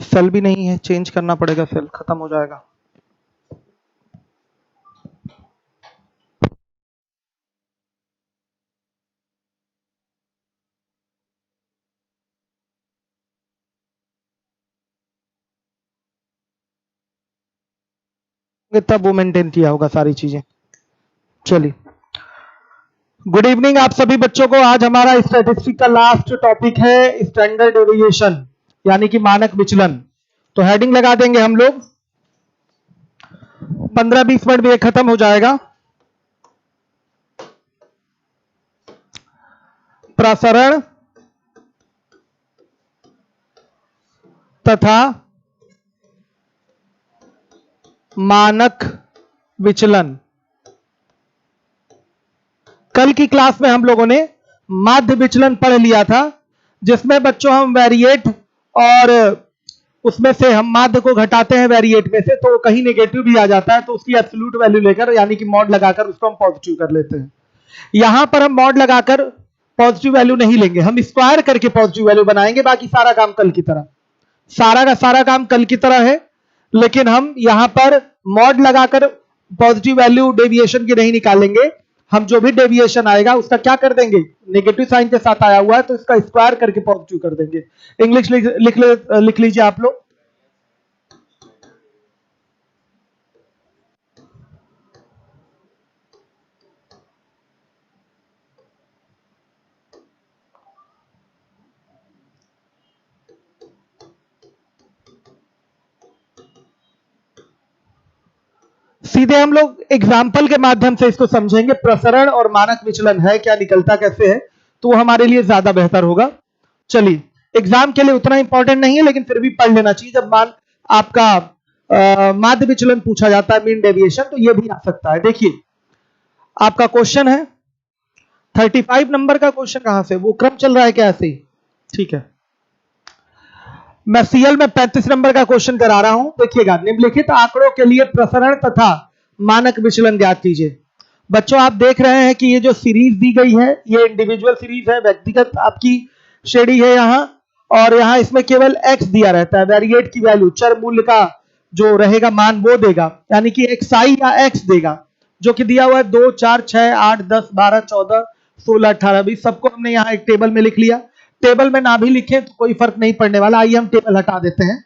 Cell भी नहीं है, चेंज करना पड़ेगा, सेल खत्म हो जाएगा। तब वो मेंटेन किया होगा सारी चीजें। चलिए, गुड इवनिंग आप सभी बच्चों को। आज हमारा स्टैटिस्टिक का लास्ट टॉपिक है स्टैंडर्ड डेविएशन, यानी कि मानक विचलन। तो हेडिंग लगा देंगे हम लोग, 15-20 मिनट में ये खत्म हो जाएगा। प्रसरण तथा मानक विचलन। कल की क्लास में हम लोगों ने माध्य विचलन पढ़ लिया था, जिसमें बच्चों हम वेरिएट और उसमें से हम माध्य को घटाते हैं वेरिएट में से, तो कहीं नेगेटिव भी आ जाता है, तो उसकी एब्सोल्यूट वैल्यू लेकर यानी कि मॉड लगाकर उसको हम पॉजिटिव कर लेते हैं। यहां पर हम मॉड लगाकर पॉजिटिव वैल्यू नहीं लेंगे, हम स्क्वायर करके पॉजिटिव वैल्यू बनाएंगे। बाकी सारा काम कल की तरह, सारा का सारा काम कल की तरह है, लेकिन हम यहां पर मॉड लगाकर पॉजिटिव वैल्यू डेविएशन की नहीं निकालेंगे। हम जो भी डेविएशन आएगा उसका क्या कर देंगे, नेगेटिव साइन के साथ आया हुआ है तो इसका स्क्वायर करके पॉजिटिव कर देंगे। इंग्लिश लिख लीजिए आप लोग। सीधे हम लोग एग्जाम्पल के माध्यम से इसको समझेंगे, प्रसरण और मानक विचलन है क्या, निकलता कैसे है, तो हमारे लिए ज्यादा बेहतर होगा। चलिए, एग्जाम के लिए उतना इंपॉर्टेंट नहीं है, लेकिन फिर भी पढ़ लेना चाहिए। जब मान आपका माध्य विचलन पूछा जाता है, मीन डेविएशन, तो ये भी आ सकता है। देखिए, आपका क्वेश्चन है 35 नंबर का क्वेश्चन, कहां से, वो क्रम चल रहा है क्या ऐसे ही? ठीक है, मैं सीएल में 35 नंबर का क्वेश्चन करा रहा हूं। देखिएगा, निम्नलिखित आंकड़ों के लिए प्रसरण तथा मानक विचलन ज्ञात कीजिए। बच्चों आप देख रहे हैं कि ये जो सीरीज दी गई है, ये इंडिविजुअल सीरीज है, व्यक्तिगत आपकी श्रेणी है यहां, और यहां इसमें केवल एक्स दिया रहता है, वेरिएट की वैल्यू, चर मूल्य का जो रहेगा मान वो देगा, यानी कि एक्सआई या एक्स देगा, जो कि दिया हुआ है 2, 4, 6, 8, 10, 12, 14, 16, 18, 20। सबको हमने यहाँ एक टेबल में लिख लिया। टेबल में ना भी लिखें तो कोई फर्क नहीं पड़ने वाला। आइए हम टेबल हटा देते हैं,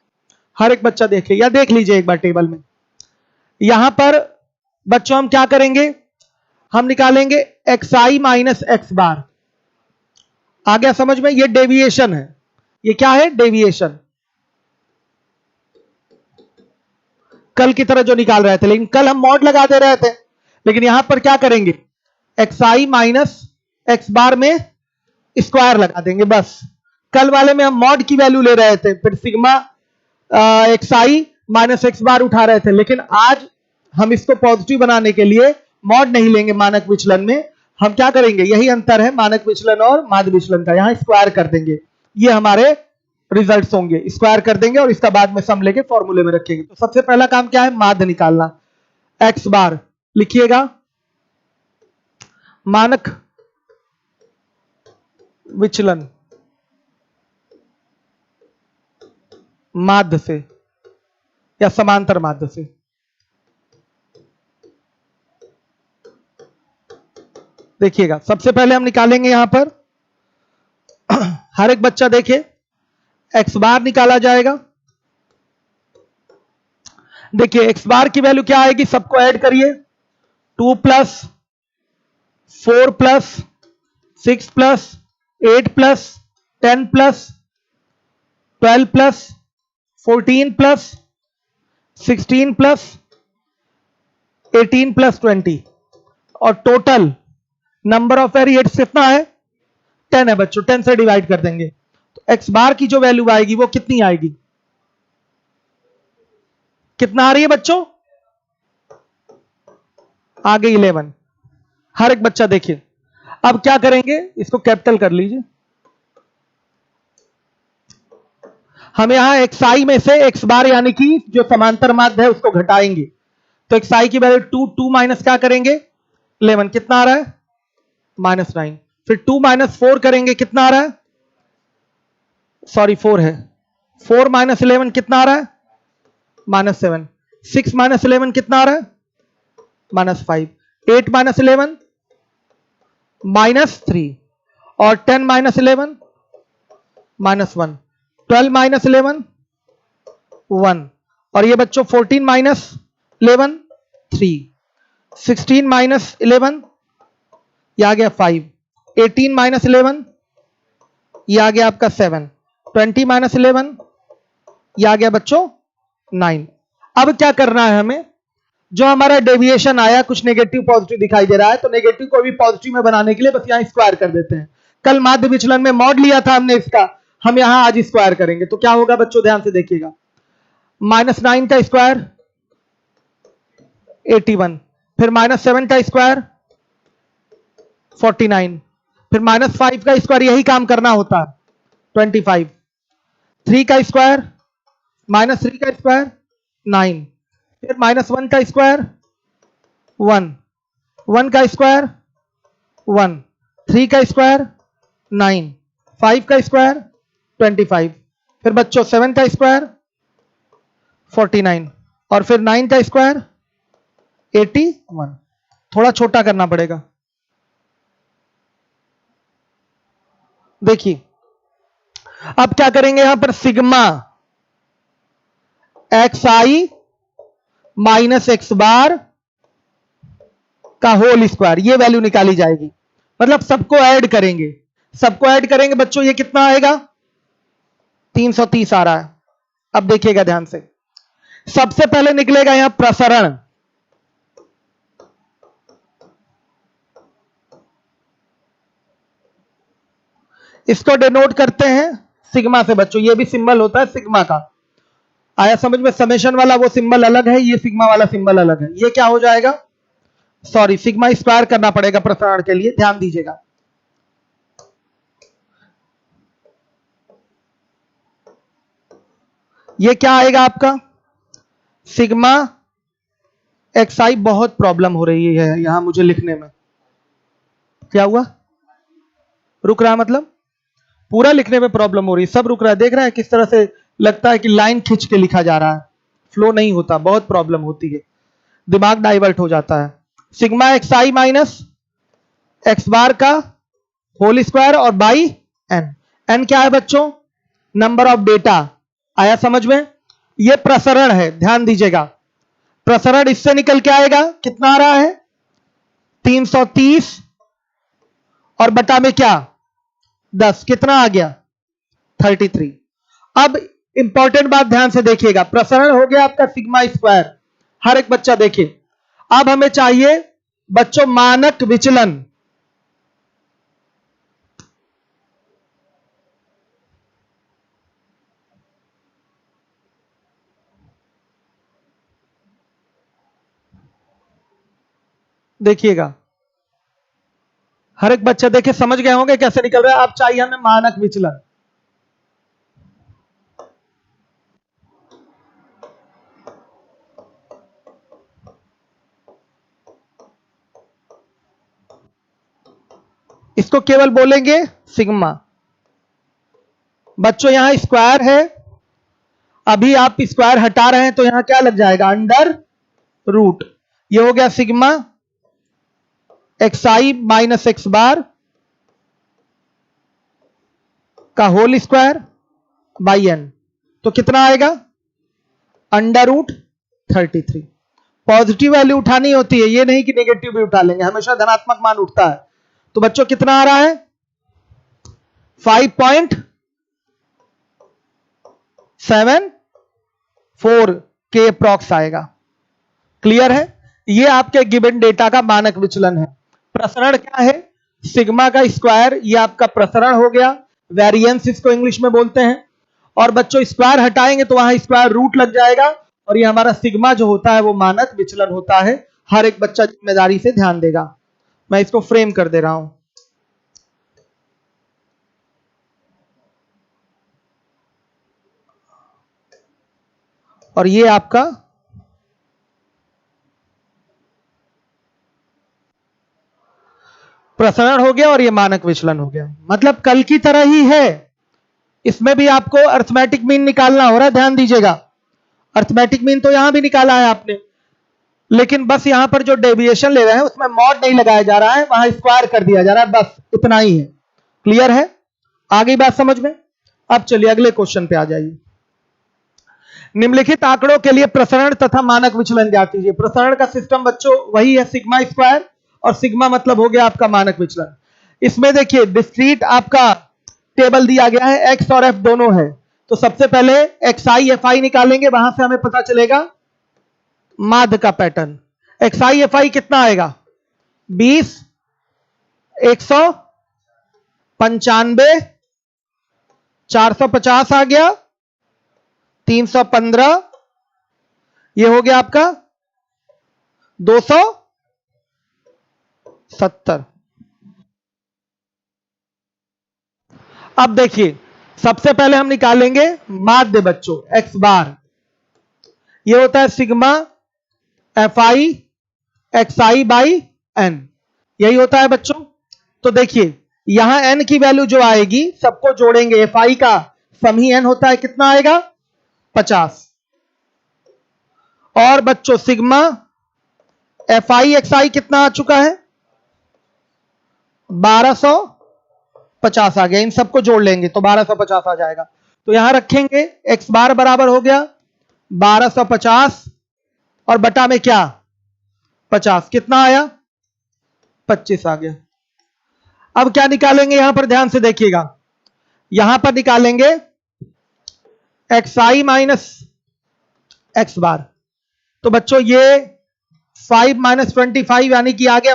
हर एक बच्चा देखे, या देख लीजिए एक बार टेबल में। यहां पर बच्चों हम क्या करेंगे, हम निकालेंगे xi माइनस एक्स बार। आ गया समझ में? ये डेविएशन है। ये क्या है? डेविएशन। कल की तरह जो निकाल रहे थे, लेकिन कल हम मॉड लगा दे रहे थे, लेकिन यहां पर क्या करेंगे, xi माइनस एक्स बार में स्क्वायर लगा देंगे बस। कल वाले में हम मॉड की वैल्यू ले रहे थे, फिर सिग्मा xi माइनस एक्स बार उठा रहे थे, लेकिन आज हम इसको पॉजिटिव बनाने के लिए मॉड नहीं लेंगे। मानक विचलन में हम क्या करेंगे, यही अंतर है मानक विचलन और माध्य विचलन का, यहां स्क्वायर कर देंगे। ये हमारे रिजल्ट्स होंगे, स्क्वायर कर देंगे और इसका बाद में सम लेके फॉर्मूले में रखेंगे। तो सबसे पहला काम क्या है, माध्य निकालना। एक्स बार लिखिएगा, मानक विचलन माध्य से या समांतर माध्य से। देखिएगा, सबसे पहले हम निकालेंगे यहां पर, हर एक बच्चा देखे, एक्स बार निकाला जाएगा। देखिए एक्स बार की वैल्यू क्या आएगी, सबको ऐड करिए, 2 plus 4 plus 6 plus 8 plus 10 plus 12 plus 14 plus 16 plus 18 plus 20, और टोटल नंबर ऑफ वेरिएट्स कितना है, 10 है बच्चों। 10 से डिवाइड कर देंगे तो एक्स बार की जो वैल्यू आएगी वो कितनी आएगी, कितना आ रही है बच्चों, आ गई 11। हर एक बच्चा देखिए, अब क्या करेंगे, इसको कैपिटल कर लीजिए। हम यहां xi में से x बार यानी कि जो समांतर माध्य है उसको घटाएंगे, तो xi की वैल्यू 2 माइनस क्या करेंगे, 11, कितना आ रहा है, -9। फिर 2 माइनस 4 करेंगे, कितना आ रहा है, सॉरी 4 है, 4 माइनस 11 कितना आ रहा है? -7। 6 माइनस 11 कितना आ रहा है? -5। 8 माइनस 11 -3 और 10 माइनस 11 -1। 12 माइनस 11 1 और ये बच्चों 14 माइनस 11 3। 16 माइनस 11 ये आ गया 5। 18 माइनस 11 ये आ गया आपका 7। 20 माइनस 11 ये आ गया बच्चों 9। अब क्या करना है हमें? जो हमारा डेविएशन आया कुछ नेगेटिव पॉजिटिव दिखाई दे रहा है, तो नेगेटिव को भी पॉजिटिव में बनाने के लिए बस यहां स्क्वायर कर देते हैं। कल माध्य विचलन में मॉड लिया था हमने इसका, हम यहां आज स्क्वायर करेंगे। तो क्या होगा बच्चों, ध्यान से देखिएगा। -9 का स्क्वायर 81, फिर -7 का स्क्वायर 49, फिर -5 का स्क्वायर, यही काम करना होता है 25। 3 का स्क्वायर -3 का स्क्वायर 9, फिर -1 का स्क्वायर 1, 1 का स्क्वायर 1, 3 का स्क्वायर 9, 5 का स्क्वायर 25, फिर बच्चों 7 का स्क्वायर 49 और फिर 9 का स्क्वायर 81। थोड़ा छोटा करना पड़ेगा। देखिए अब क्या करेंगे, यहां पर sigma xi minus x bar का होल स्क्वायर, ये वैल्यू निकाली जाएगी। मतलब सबको ऐड करेंगे, सबको ऐड करेंगे बच्चों, ये कितना आएगा? 330 आ रहा है। अब देखिएगा ध्यान से, सबसे पहले निकलेगा यहां प्रसरण। इसको डिनोट करते हैं सिग्मा से बच्चों, ये भी सिंबल होता है सिग्मा का। आया समझ में? समेशन वाला वो सिंबल अलग है, ये सिग्मा वाला सिंबल अलग है। ये क्या हो जाएगा? सॉरी, सिग्मा स्क्वायर करना पड़ेगा प्रसारण के लिए, ध्यान दीजिएगा। ये क्या आएगा आपका? Sigma xi। बहुत प्रॉब्लम हो रही है यहां मुझे लिखने में। क्या हुआ? रुक रहा, मतलब पूरा लिखने में प्रॉब्लम हो रही है, सब रुक रहा है। देख रहा है किस तरह से लगता है कि लाइन खींच के लिखा जा रहा है, फ्लो नहीं होता, बहुत प्रॉब्लम होती है, दिमाग डाइवर्ट हो जाता है। Sigma xi minus x bar का होल स्क्वायर और बाई n। n क्या है बच्चों? Number of data. आया समझ में? यह प्रसरण है, ध्यान दीजिएगा। प्रसरण इससे निकल के आएगा, कितना आ रहा है? 330 और बटा में क्या 10, कितना आ गया? 33। अब इंपॉर्टेंट बात ध्यान से देखिएगा, प्रसरण हो गया आपका सिग्मा स्क्वायर, हर एक बच्चा देखिए। अब हमें चाहिए बच्चों मानक विचलन। देखिएगा हर एक बच्चा देखिए, समझ गए होंगे कैसे निकल रहा है। अब चाहिए हमें मानक विचलन। इसको केवल बोलेंगे सिग्मा। बच्चों यहां स्क्वायर है, अभी आप स्क्वायर हटा रहे हैं तो यहां क्या लग जाएगा? Under root. ये हो गया sigma xi minus x bar का होल स्क्वायर बाई n। तो कितना आएगा? Under root 33। पॉजिटिव वैल्यू उठानी होती है, ये नहीं कि नेगेटिव भी उठा लेंगे, हमेशा धनात्मक मान उठता है। तो बच्चों कितना आ रहा है? 5.74 के अप्रॉक्स आएगा। क्लियर है? ये आपके गिवन डेटा का मानक विचलन है। प्रसरण क्या है? सिग्मा का स्क्वायर, ये आपका प्रसरण हो गया, वेरिएंस इसको इंग्लिश में बोलते हैं। और बच्चों स्क्वायर हटाएंगे तो वहां स्क्वायर रूट लग जाएगा, और ये हमारा सिग्मा जो होता है वो मानक विचलन होता है। हर एक बच्चा जिम्मेदारी से ध्यान देगा। मैं इसको फ्रेम कर दे रहा हूं। और ये आपका प्रसरण हो गया और ये मानक विचलन हो गया। मतलब कल की तरह ही है, इसमें भी आपको अर्थमेटिक मीन निकालना हो रहा है, ध्यान दीजिएगा। अर्थमेटिक मीन तो यहां भी निकाला है आपने, लेकिन बस यहां पर जो डेविएशन ले रहे हैं उसमें मॉड नहीं लगाया जा रहा है, वहां स्क्वायर कर दिया जा रहा है, बस इतना ही है। क्लियर है? आ गई बात समझ में? अब चलिए अगले क्वेश्चन पे आ जाइए। निम्नलिखित आंकड़ों के लिए प्रसरण तथा मानक विचलन ज्ञात कीजिए। प्रसरण का सिस्टम बच्चों वही है सिग्मा स्क्वायर, और सिग्मा मतलब हो गया आपका मानक विचलन। इसमें देखिए डिस्क्रीट आपका टेबल दिया गया है, एक्स और एफ दोनों है। तो सबसे पहले एक्स आई एफ आई निकालेंगे, वहां से हमें पता चलेगा माध्य का pattern. X I F I कितना आएगा? 20, 195, 450 आ गया, 315, ये हो गया आपका 270। अब देखिए सबसे पहले हम निकालेंगे माध्य बच्चों, एक्स बार। ये होता है sigma F I x i by N, यही होता है बच्चों। तो देखिए यहां एन की वैल्यू जो आएगी सबको जोड़ेंगे, एफ आई का सम ही एन होता है, कितना आएगा? 50। और बच्चों सिग्मा एफ आई एक्स आई कितना आ चुका है? 1250 आ गया। इन सबको जोड़ लेंगे तो 1250 आ जाएगा। तो यहां रखेंगे एक्स बार बराबर हो गया 1250 और बटा में क्या 50, कितना आया? 25 आ गया। अब क्या निकालेंगे यहां पर ध्यान से देखिएगा, यहां पर निकालेंगे एक्स आई माइनस एक्स बार। तो बच्चों ये 5 माइनस 25 यानी कि आ गया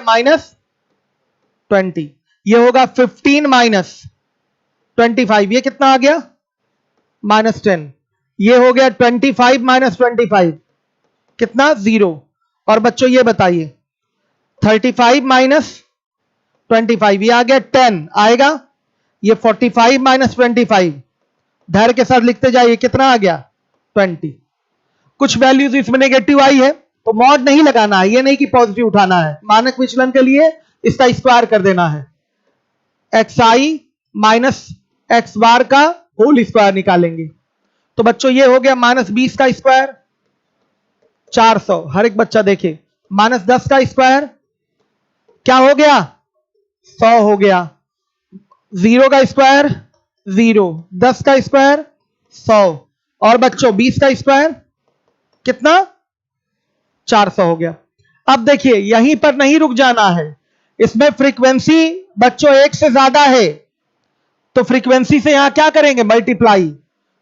-20। ये होगा 15 माइनस 25, ये कितना आ गया? -10। ये हो गया 25 माइनस 25, कितना? 0। और बच्चों ये बताइए 35 माइनस 25, ये आ गया 10 आएगा। ये 45 माइनस 25, धैर्य के साथ लिखते जाइए, कितना आ गया? 20। कुछ वैल्यूज इसमें नेगेटिव आई है तो मॉड नहीं लगाना है, ये नहीं कि पॉजिटिव उठाना है। मानक विचलन के लिए इसका स्क्वायर कर देना है। X I minus X bar का होल स्क्वायर निकालेंगे। तो बच्चों ये हो गया -20 का स्क्वायर 400, हर एक बच्चा देखे, -10 का स्क्वायर क्या हो गया? 100 हो गया। 0 का स्क्वायर 0, 10 का स्क्वायर 100, और बच्चों 20 का स्क्वायर कितना? 400 हो गया। अब देखिए यहीं पर नहीं रुक जाना है, इसमें फ्रीक्वेंसी बच्चों एक से ज्यादा है, तो फ्रीक्वेंसी से यहां क्या करेंगे? मल्टीप्लाई।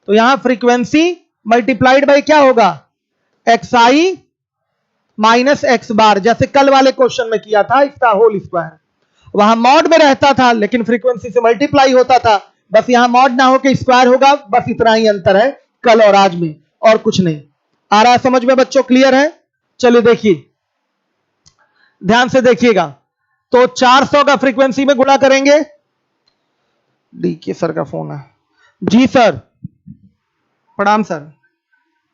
तो यहां फ्रीक्वेंसी मल्टीप्लाइड बाय क्या होगा? एक्स आई माइनस एक्स बार, जैसे कल वाले क्वेश्चन में किया था, इसका होल स्क्वायर। वहां मॉड में रहता था लेकिन फ्रीक्वेंसी से मल्टीप्लाई होता था, बस यहां मॉड ना होकर स्क्वायर होगा, बस इतना ही अंतर है कल और आज में, और कुछ नहीं। आ रहा है समझ में बच्चों? क्लियर है? चलिए देखिए ध्यान से देखिएगा। तो 400 का फ्रीक्वेंसी में गुणा करेंगे। डी के सर का फोन है। जी सर, प्रणाम सर,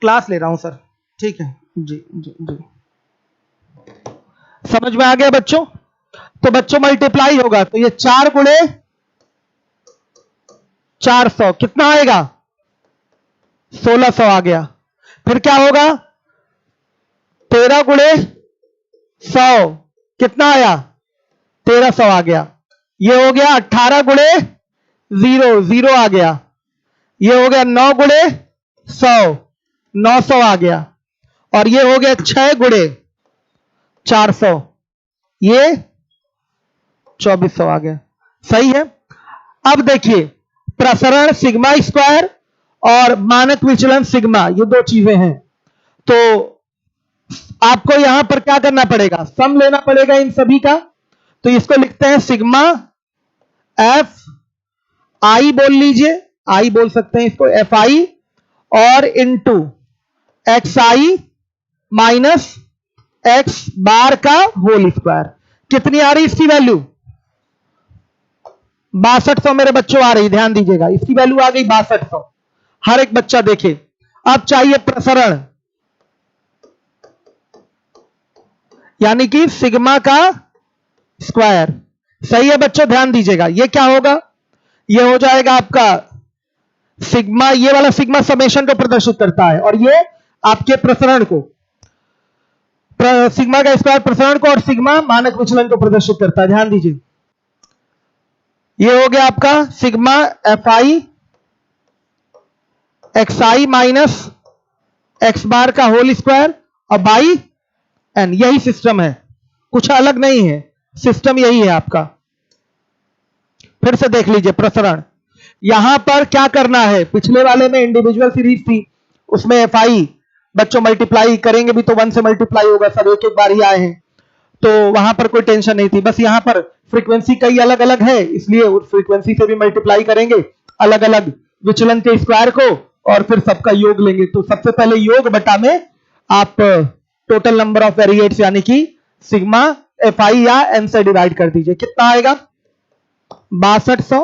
क्लास ले रहा हूं सर। ठीक है जी जी जी, समझ में आ गया बच्चों? तो बच्चों मल्टीप्लाई होगा, तो ये 4 गुणे 400 कितना आएगा? 1600 आ गया। फिर क्या होगा? 13 गुणे 100 कितना आया? 1300 आ गया। ये हो गया 18 गुणे 0, 0 आ गया। ये हो गया 9 गुणे 100, 900 आ गया। और ये हो गया 6 गुणे 400, ये 2400 आ गया। सही है? अब देखिए प्रसरण सिग्मा स्क्वायर और मानक विचलन सिग्मा, ये दो चीजें हैं। तो आपको यहां पर क्या करना पड़ेगा? सम लेना पड़ेगा इन सभी का। तो इसको लिखते हैं सिग्मा एफ आई बोल लीजिए, आई बोल सकते हैं इसको, एफ आई, और into X I minus X bar का होल स्क्वायर। कितनी आ रही इसकी वैल्यू? 6200 मेरे बच्चों आ रही, ध्यान दीजिएगा, इसकी वैल्यू आ गई 6200। हर एक बच्चा देखे। अब चाहिए प्रसरण, यानी कि सिग्मा का स्क्वायर। सही है बच्चों? ध्यान दीजिएगा, ये क्या होगा? ये हो जाएगा आपका सिग्मा, ये वाला सिग्मा समेशन को प्रदर्शित करता है और ये आपके प्रसरण को, सिग्मा का स्क्वायर प्रसरण को और सिग्मा मानक विचलन को प्रदर्शित करता है। ध्यान दीजिए, ये हो गया आपका sigma F I x I minus X bar का होल स्क्वायर और बाई एन। यही सिस्टम है, कुछ अलग नहीं है, सिस्टम यही है आपका। फिर से देख लीजिए प्रसरण, यहां पर क्या करना है, पिछले वाले में इंडिविजुअल सीरीज थी, उसमें एफ आई बच्चों मल्टीप्लाई करेंगे भी तो 1 से मल्टीप्लाई होगा, सब एक एक बार ही आए हैं, तो वहां पर कोई टेंशन नहीं थी। बस यहां पर फ्रीक्वेंसी कई अलग अलग है, इसलिए उस फ्रीक्वेंसी से भी मल्टीप्लाई करेंगे अलग अलग विचलन के स्क्वायर को और फिर सबका योग लेंगे। तो सबसे पहले योग बटा में आप टोटल नंबर ऑफ वेरिएट्स यानी कि सिग्मा एफ आई या एन से डिवाइड कर दीजिए। कितना आएगा 6200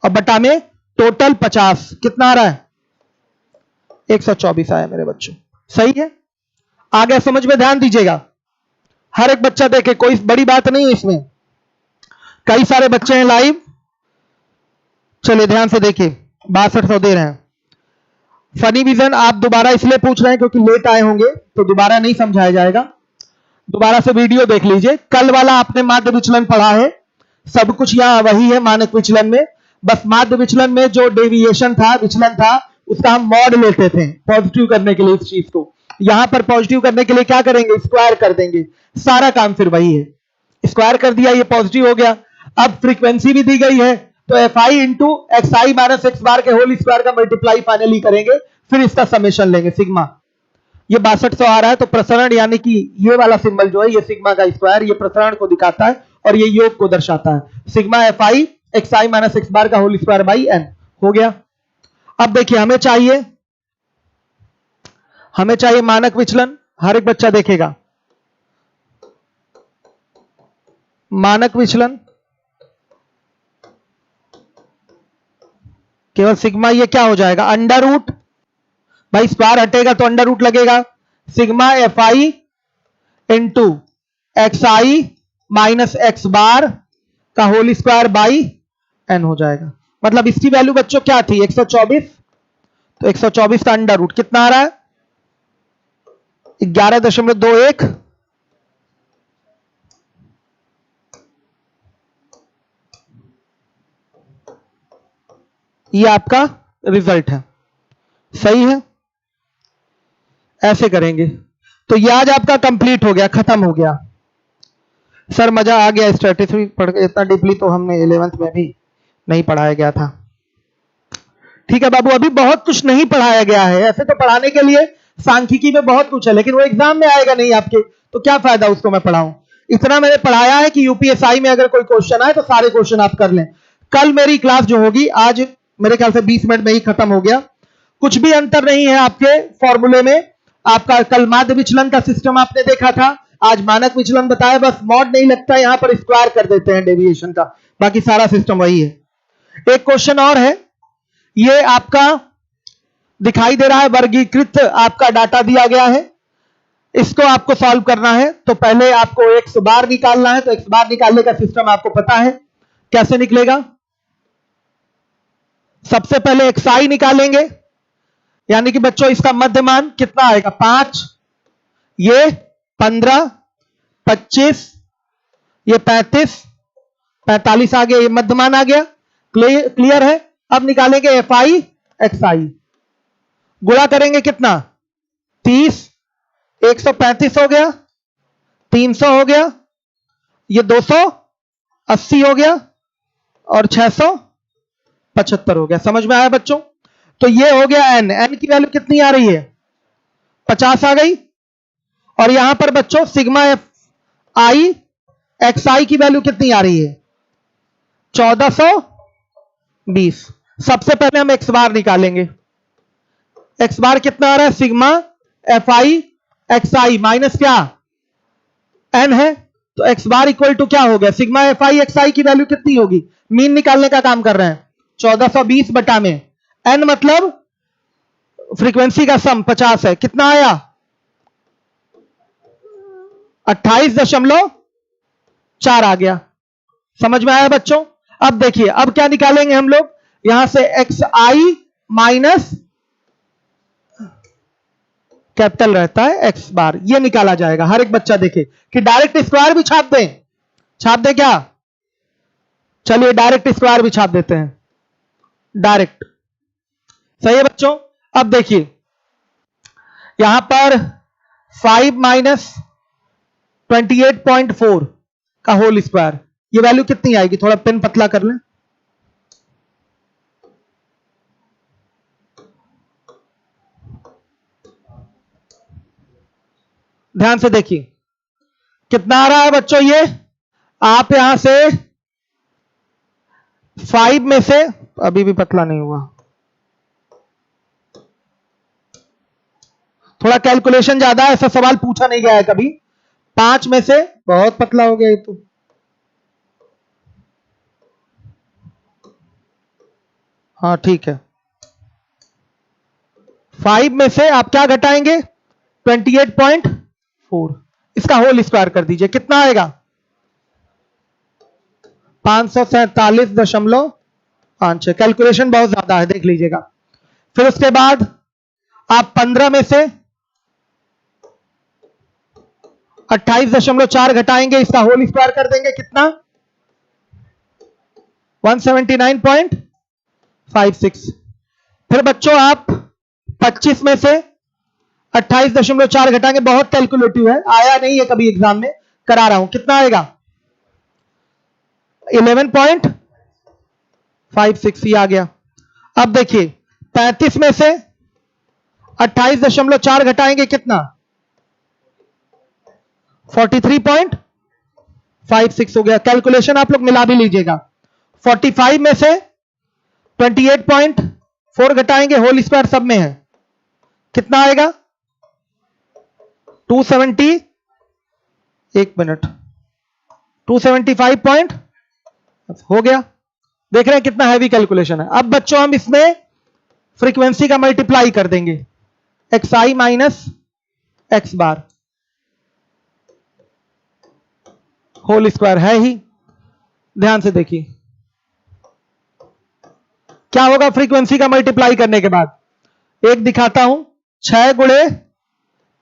और बटा में टोटल 50, कितना आ रहा है 124 आया मेरे बच्चों। सही है, आगे समझ में ध्यान दीजिएगा, हर एक बच्चा देखे, कोई बड़ी बात नहीं है इसमें, कई सारे बच्चे हैं लाइव। चलिए ध्यान से देखिए, 6200 दे रहे हैं। फनी विजन आप दोबारा इसलिए पूछ रहे हैं क्योंकि लेट आए होंगे तो दोबारा नहीं समझाया जाएगा, दोबारा से वीडियो देख लीजिए। कल वाला आपने माध्य विचलन पढ़ा है, सब कुछ यहां वही है मानक विचलन में, बस माध्य विचलन में जो डेविएशन था, विचलन था, उसका हम मॉड लेते थे पॉजिटिव करने के लिए इस चीज को। यहां पर पॉजिटिव करने के लिए क्या करेंगे, स्क्वायर कर देंगे, सारा काम फिर वही है, स्क्वायर कर दिया, ये पॉजिटिव हो गया। अब फ्रीक्वेंसी भी दी गई है तो F I into X I minus X bar के होल स्क्वायर का मल्टीप्लाई फाइनली करेंगे, फिर इसका समेशन लेंगे सिग्मा। ये 6200 आ रहा है तो प्रसरण यानी कि ये वाला सिंबल जो है ये सिग्मा का स्क्वायर, ये प्रसरण को दिखाता है और ये योग को दर्शाता है। Sigma F I x I minus X bar का होल स्क्वायर बाई एन हो गया। अब देखिए हमें चाहिए मानक विचलन, हर एक बच्चा देखेगा मानक विचलन केवल सिग्मा, ये क्या हो जाएगा अंडर रूट, भाई स्क्वायर हटेगा तो अंडर रूट लगेगा, sigma F I into X I minus X bar का होल स्क्वायर बाई एन हो जाएगा। मतलब इसकी वैल्यू बच्चों क्या थी 124, तो 124 का अंडर रूट कितना आ रहा है 11.21, ये आपका रिजल्ट है। सही है, ऐसे करेंगे तो ये आज आपका कंप्लीट हो गया, खत्म हो गया। सर मजा आ गया, स्टैटिस्टिक्स पढ़ के इतना डीपली तो हमने 11th में भी नहीं पढ़ाया गया था। ठीक है बाबू, अभी बहुत कुछ नहीं पढ़ाया गया है, ऐसे तो पढ़ाने के लिए सांख्यिकी में बहुत कुछ है, लेकिन वो एग्जाम में आएगा नहीं आपके, तो क्या फायदा उसको मैं पढ़ाऊं। इतना मैंने पढ़ाया है कि यूपीएसआई में अगर कोई क्वेश्चन आए तो सारे क्वेश्चन आप कर लें। कल मेरी क्लास जो होगी, आज मेरे ख्याल से 20 मिनट में ही खत्म हो गया, कुछ भी अंतर नहीं है आपके फॉर्मूले में। आपका कल माध्य विचलन का सिस्टम आपने देखा था, आज मानक विचलन बताया, बस मॉड नहीं लगता, यहां पर स्क्वायर कर देते हैं डेविएशन का, बाकी सारा सिस्टम वही है। एक क्वेश्चन और है, ये आपका दिखाई दे रहा है, वर्गीकृत आपका डाटा दिया गया है, इसको आपको सॉल्व करना है। तो पहले आपको एक्स बार निकालना है, तो एक्स बार निकालने का सिस्टम आपको पता है, कैसे निकलेगा। सबसे पहले एक्स आई निकालेंगे, यानी कि बच्चों इसका मध्यमान कितना आएगा 5, ये 15, 25, ये 35, 45 आ गया, ये मध्यमान आ गया। क्लियर है। अब निकालेंगे एफ आई एक्स आई, गुणा करेंगे कितना 30, 135 हो गया, 300 हो गया, ये 280 हो गया और 675 हो गया। समझ में आया बच्चों। तो ये हो गया एन, एन की वैल्यू कितनी आ रही है 50 आ गई। और यहां पर बच्चों सिग्मा एफ आई एक्स आई की वैल्यू कितनी आ रही है 1420। सबसे पहले हम एक्स बार निकालेंगे, एक्स बार कितना आ रहा है sigma F I x I minus क्या एन है, तो एक्स बार इक्वल टू क्या हो गया सिग्मा एफ आई एक्स आई की वैल्यू कितनी होगी, मीन निकालने का काम कर रहे हैं, 1420 बटा में एन मतलब फ्रीक्वेंसी का सम 50 है, कितना आया 28.4 आ गया। समझ में आया बच्चों। अब देखिए अब क्या निकालेंगे हम लोग, यहां से एक्स आई माइनस कैपिटल रहता है एक्स बार, ये निकाला जाएगा। हर एक बच्चा देखे कि डायरेक्ट स्क्वायर भी छाप दें, छाप दें क्या? चलिए डायरेक्ट स्क्वायर भी छाप देते हैं, डायरेक्ट। सही है बच्चों। अब देखिए यहां पर 5 माइनस 28.4 का होल स्क्वायर, ये वैल्यू कितनी आएगी? थोड़ा पेन पतला कर लें। ध्यान से देखिए कितना आ रहा है बच्चों। ये आप यहां से 5 में से, अभी भी पतला नहीं हुआ, थोड़ा कैलकुलेशन ज्यादा है, ऐसा सवाल पूछा नहीं गया है कभी। 5 में से, बहुत पतला हो गया ये तो, हाँ ठीक है। 5 में से आप क्या घटाएंगे? 28.4, इसका होल स्क्वायर कर दीजिए, कितना आएगा? 547.56। कैलकुलेशन बहुत ज्यादा है, देख लीजिएगा। फिर उसके बाद आप 15 में से 28.4 घटाएंगे, इसका होल स्क्वायर कर देंगे, कितना? 179.56। फिर बच्चों आप 25 में से 28.4 घटाएंगे, बहुत कैलकुलेटिव है, आया नहीं है कभी एग्जाम में, करा रहा हूं, कितना आएगा? 11.56, ये आ गया। अब देखिए 35 में से 28.4 घटाएंगे, कितना? 43.56 हो गया। कैलकुलेशन आप लोग मिला भी लीजिएगा। 45 में से 28.4 घटाएंगे, होल स्क्वायर सब में है, कितना आएगा? 270, एक मिनट, 275 हो गया। देख रहे हैं कितना हैवी कैलकुलेशन है। अब बच्चों हम इसमें फ्रीक्वेंसी का मल्टीप्लाई कर देंगे, x I minus X bar, whole square है ही। ध्यान से देखिए क्या होगा फ्रीक्वेंसी का मल्टीप्लाई करने के बाद। एक दिखाता हूं, 6 गुणे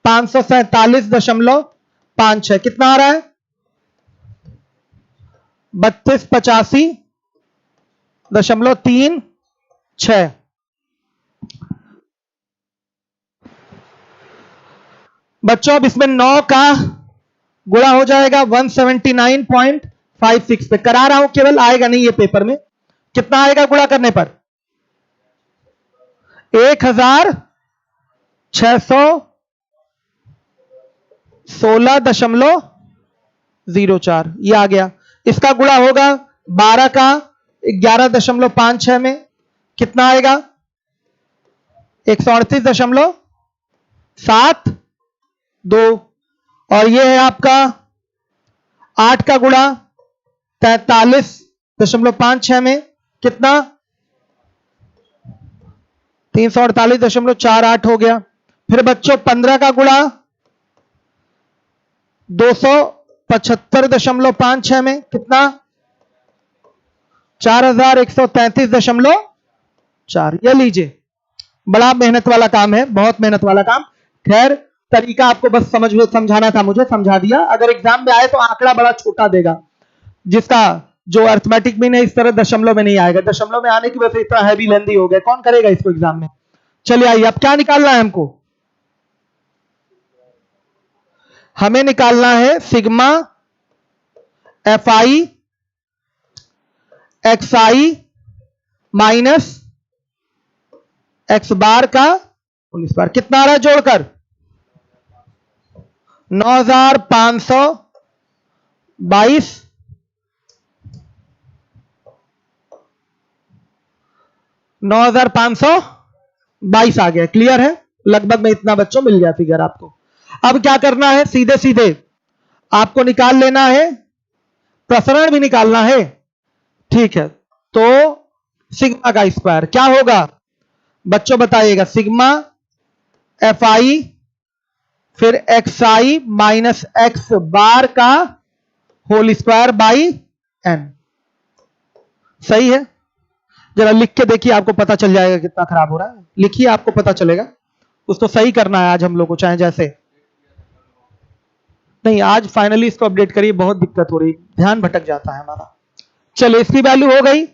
547.56, कितना आ रहा है? 3285.36। बच्चों अब इसमें 9 का गुणा हो जाएगा 179.56 पे, करा रहा हूं केवल, आएगा नहीं ये पेपर में। कितना आएगा गुणा करने पर? 1616.04, ये आ गया। इसका गुणा होगा 12 का 11.56 में, कितना आएगा? 138.72। और ये है आपका 8 का गुणा 43.56 में, कितना? 348.48 हो गया। फिर बच्चों 15 का गुणा 275.56 में, कितना? 4133.4। ये लीजिए, बड़ा मेहनत वाला काम है, बहुत मेहनत वाला काम। खैर तरीका आपको बस समझाना था, मुझे समझा दिया। अगर एग्जाम में आए तो आंकड़ा बड़ा छोटा देगा, जिसका जो अर्थमेटिक मीन है इस तरह दशमलव में नहीं आएगा। दशमलव में आने की वजह से इतना हैवी लेंदी हो गया, कौन करेगा इसको एग्जाम में। चलिए आइए, अब क्या निकालना है हमको? हमें निकालना है sigma F I x I minus X bar का होल स्क्वायर, कितना आ रहा है जोड़कर? 9522 9522 आ गया। क्लियर है? लगभग में इतना बच्चों मिल गया फिगर आपको। अब क्या करना है, सीधे सीधे आपको निकाल लेना है, प्रसरण भी निकालना है। ठीक है, तो सिग्मा का स्क्वायर क्या होगा बच्चों बताइएगा? सिग्मा एफ आई फिर x I minus X bar का होल स्क्वायर बाई एन। सही है? जरा लिख के देखिए, आपको पता चल जाएगा कितना खराब हो रहा है। लिखिए, आपको पता चलेगा। कुछ तो सही करना है आज हम लोग को, चाहे जैसे। नहीं, आज फाइनली इसको अपडेट करिए, बहुत दिक्कत हो रही, ध्यान भटक जाता है हमारा। चलिए, इसकी वैल्यू हो गई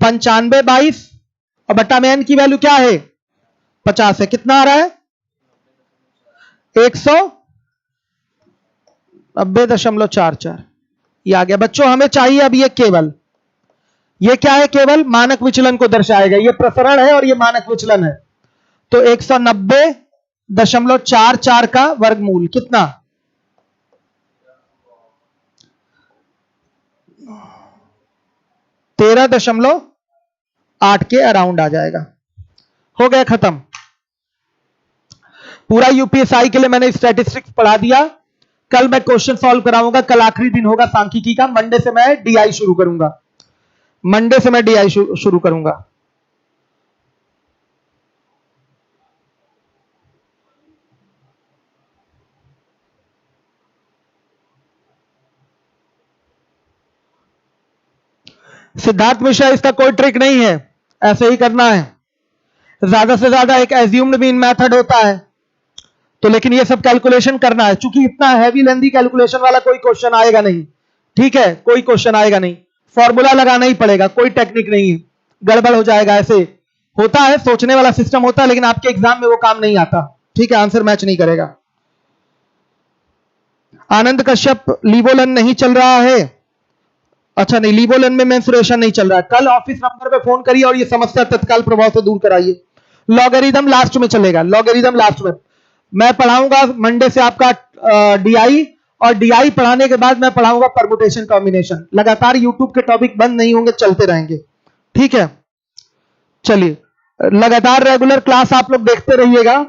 95/22 और बट्टा में n की वैल्यू क्या है 50 है। कितना आ रहा है 190.44। ये आ गया बच्चों। हमें चाहिए अब ये केवल, ये क्या है, केवल मानक विचलन को दर्शाएगा। ये प्रसरण है और ये मानक विचलन है। तो 190.44 का वर्गमूल कितना 13.8 के अराउंड आ जाएगा। हो गया खत्म। पूरा यूपीएसआई के लिए मैंने स्टैटिस्टिक्स पढ़ा दिया। कल मैं क्वेश्चन सॉल्व कराऊंगा। कल आखिरी दिन होगा सांख्यिकी का। मंडे से मैं डीआई शुरू करूंगा। मंडे से मैं डीआई शुरू करूंगा। सिद्धार्थ मिश्रा, इसका कोई ट्रिक नहीं है, ऐसे ही करना है। ज्यादा से ज्यादा एक एज्यूम्ड मीन मेथड होता है, तो लेकिन ये सब कैलकुलेशन करना है। चूंकि इतना हैवी लेंथी कैलकुलेशन वाला कोई क्वेश्चन आएगा नहीं, ठीक है, कोई क्वेश्चन आएगा नहीं। फॉर्मूला लगाना ही पड़ेगा, कोई टेक्निक नहीं है, गड़बड़ हो जाएगा। ऐसे होता है, सोचने वाला सिस्टम होता है, लेकिन आपके एग्जाम में वो काम नहीं आता, ठीक है, आंसर मैच नहीं करेगा। आनंद कश्यप, लीवोलन नहीं चल रहा है। अच्छा, नहीं, लीवोलन में मेंसुरेशन नहीं चल रहा है। कल ऑफिस नंबर पे फोन करिए और ये समस्या तत्काल प्रभाव से दूर कराइए। लॉगरिदम लास्ट में चलेगा, लॉगरिदम लास्ट में। मैं पढ़ाऊंगा मंडे से आपका डीआई, और डीआई पढ़ाने के बाद मैं पढ़ाऊंगा परमुटेशन कॉम्बिनेशन। लगातार यूट्यूब के टॉपिक बंद नहीं होंगे, चलते रहेंगे, ठीक है। चलिए, लगातार रेगुलर क्लास आप लोग देखते रहिएगा।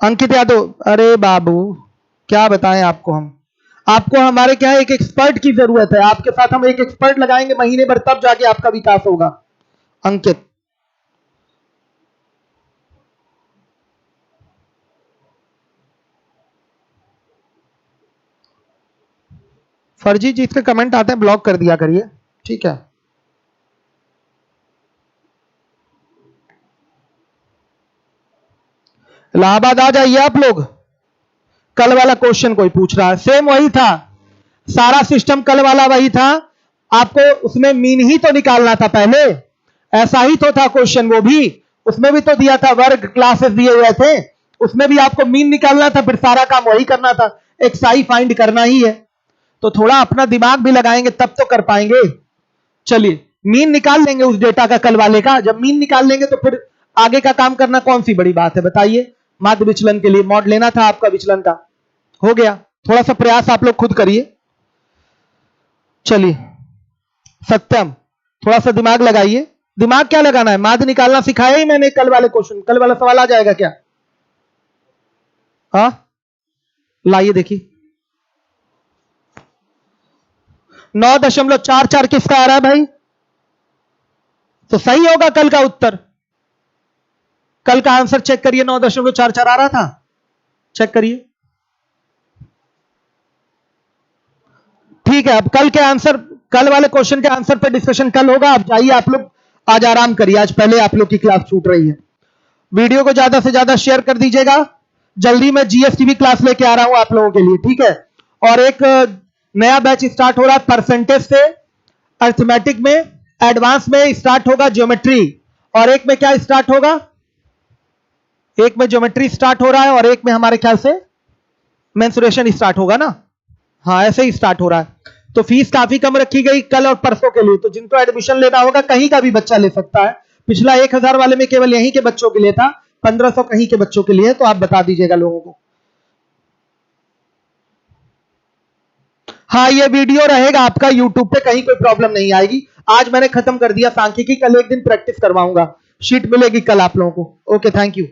अंकित यादव, अरे बाबू क्या बताएं आपको, आपको हमारे क्या एक एक्सपर्ट की जरूरत है। आपके साथ हम एक एक्सपर्ट लगाएंगे महीने भर, तब जाके आपका विकास होगा। अंकित, फर्जी चीज के कमेंट आते हैं, ब्लॉक कर दिया करिए, ठीक है। इलाहाबाद आ जाइए आप लोग। कल वाला क्वेश्चन कोई पूछ रहा है, सेम वही था, सारा सिस्टम कल वाला वही था। आपको उसमें मीन ही तो निकालना था पहले, ऐसा ही तो था क्वेश्चन। वो भी उसमें भी तो दिया था, वर्ग क्लासेस दिए हुए थे, उसमें भी आपको मीन निकालना था, फिर सारा काम वही करना था, एक्साई फाइंड करना ही है। तो थोड़ा अपना दिमाग भी लगाएंगे तब तो कर पाएंगे। चलिए, मीन निकाल लेंगे उस डेटा का कल वाले का। जब मीन निकाल लेंगे तो फिर आगे का काम करना कौन सी बड़ी बात है, बताइए। माध्य विचलन के लिए मॉड लेना था आपका विचलन का, हो गया। थोड़ा सा प्रयास आप लोग खुद करिए। चलिए, सत्यम, थोड़ा सा दिमाग लगाइए। दिमाग क्या लगाना है, माध्य निकालना सिखाया ही मैंने कल वाले क्वेश्चन। कल वाला सवाल आ जाएगा क्या? हाँ, लाइए देखिए। 9.44 किसका आ रहा है भाई? तो सही होगा कल का उत्तर। कल का आंसर चेक करिए, 9.44 आ रहा था, चेक करिए। ठीक है, अब कल के आंसर, कल वाले क्वेश्चन के आंसर पर डिस्कशन कल होगा। अब जाइए आप लोग, आज आराम करिए, आज पहले आप लोग की क्लास छूट रही है। वीडियो को ज्यादा से ज्यादा शेयर कर दीजिएगा। जल्दी मैं जीएसटीवी क्लास लेके आ रहा हूं आप लोगों के लिए, ठीक है। और एक नया बैच स्टार्ट हो रहा है परसेंटेज से, अर्थमेटिक में, एडवांस में स्टार्ट होगा ज्योमेट्री, और एक में क्या स्टार्ट होगा, एक में ज्योमेट्री स्टार्ट हो रहा है और एक में हमारे ख्याल से मेंसुरेशन स्टार्ट होगा ना। हाँ, ऐसे ही स्टार्ट हो रहा है। तो फीस काफी कम रखी गई कल और परसों के लिए, तो जिनको एडमिशन लेना होगा कहीं का भी बच्चा ले सकता है। पिछला 1000 वाले में केवल यहीं के बच्चों के लिए था, 1500 कहीं के बच्चों के लिए, तो आप बता दीजिएगा लोगों को। हाँ, ये वीडियो रहेगा आपका यूट्यूब पे, कहीं कोई प्रॉब्लम नहीं आएगी। आज मैंने खत्म कर दिया सांख्यिकी, कल एक दिन प्रैक्टिस करवाऊंगा, शीट मिलेगी कल आप लोगों को। Okay, thank you.